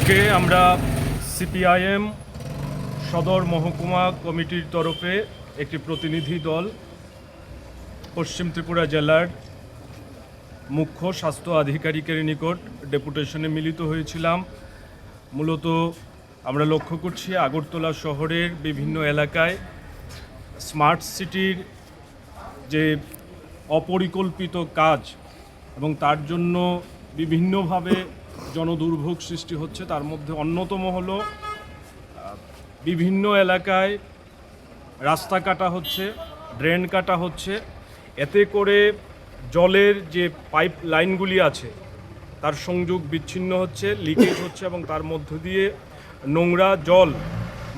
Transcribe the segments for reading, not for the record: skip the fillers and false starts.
আজকে আমরা সিপিআইএম সদর মহকুমা কমিটির তরফে একটি প্রতিনিধি দল পশ্চিম ত্রিপুরা জেলার মুখ্য স্বাস্থ্য আধিকারিকের নিকট ডেপুটেশনে মিলিত হয়েছিলাম। মূলত আমরা লক্ষ্য করছি আগরতলা শহরের বিভিন্ন এলাকায় স্মার্ট সিটির যে অপরিকল্পিত কাজ এবং তার জন্য বিভিন্নভাবে জনদুর্ভোগ সৃষ্টি হচ্ছে। তার মধ্যে অন্যতম হলো বিভিন্ন এলাকায় রাস্তা কাটা হচ্ছে, ড্রেন কাটা হচ্ছে। এতে করে জলের যে পাইপ লাইনগুলি আছে তার সংযোগ বিচ্ছিন্ন হচ্ছে, লিকেজ হচ্ছে এবং তার মধ্য দিয়ে নোংরা জল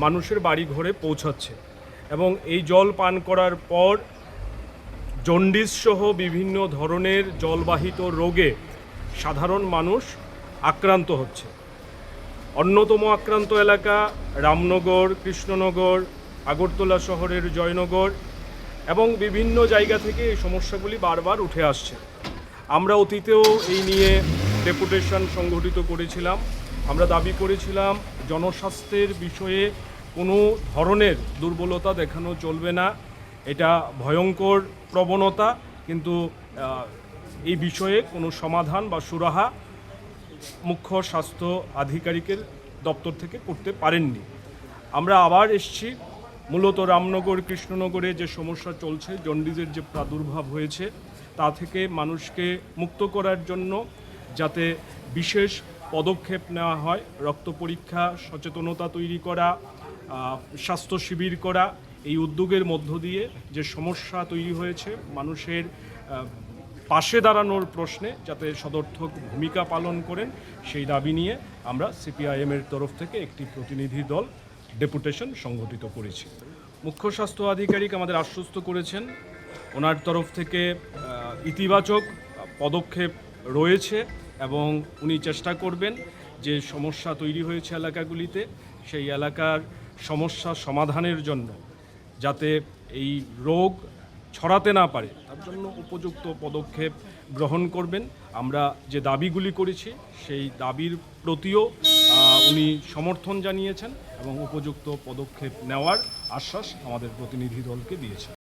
মানুষের বাড়ি ঘরে পৌঁছাচ্ছে এবং এই জল পান করার পর জন্ডিস সহ বিভিন্ন ধরনের জলবাহিত রোগে সাধারণ মানুষ আক্রান্ত হচ্ছে। অন্যতম আক্রান্ত এলাকা রামনগর, কৃষ্ণনগর, আগরতলা শহরের জয়নগর এবং বিভিন্ন জায়গা থেকে এই সমস্যাগুলি বারবার উঠে আসছে। আমরা অতীতেও এই নিয়ে ডেপুটেশন সংগঠিত করেছিলাম। আমরা দাবি করেছিলাম জনস্বাস্থ্যের বিষয়ে কোনো ধরনের দুর্বলতা দেখানো চলবে না। এটা ভয়ঙ্কর প্রবণতা, কিন্তু এই বিষয়ে কোনো সমাধান বা সুরাহা মুখ্য স্বাস্থ্য আধিকারিকের দপ্তর থেকে করতে পারেননি। আমরা আবার এসছি, মূলত রামনগর, কৃষ্ণনগরে যে সমস্যা চলছে, জন্ডিসের যে প্রাদুর্ভাব হয়েছে তা থেকে মানুষকে মুক্ত করার জন্য যাতে বিশেষ পদক্ষেপ নেওয়া হয়, রক্ত পরীক্ষা, সচেতনতা তৈরি করা, স্বাস্থ্য শিবির করা, এই উদ্যোগের মধ্য দিয়ে যে সমস্যা তৈরি হয়েছে মানুষের পাশে দাঁড়ানোর প্রশ্নে যাতে সদর্থক ভূমিকা পালন করেন, সেই দাবি নিয়ে আমরা সিপিআইএমের তরফ থেকে একটি প্রতিনিধি দল ডেপুটেশন সংগঠিত করেছি। মুখ্য স্বাস্থ্য আধিকারিক আমাদের আশ্বস্ত করেছেন ওনার তরফ থেকে ইতিবাচক পদক্ষেপ রয়েছে এবং উনি চেষ্টা করবেন যে সমস্যা তৈরি হয়েছে এলাকাগুলিতে সেই এলাকার সমস্যা সমাধানের জন্য, যাতে এই রোগ ছড়াতে না পারে তার জন্য উপযুক্ত পদক্ষেপ গ্রহণ করবেন। আমরা যে দাবিগুলি করেছি সেই দাবির প্রতিও উনি সমর্থন জানিয়েছেন এবং উপযুক্ত পদক্ষেপ নেওয়ার আশ্বাস আমাদের প্রতিনিধি দলকে দিয়েছেন।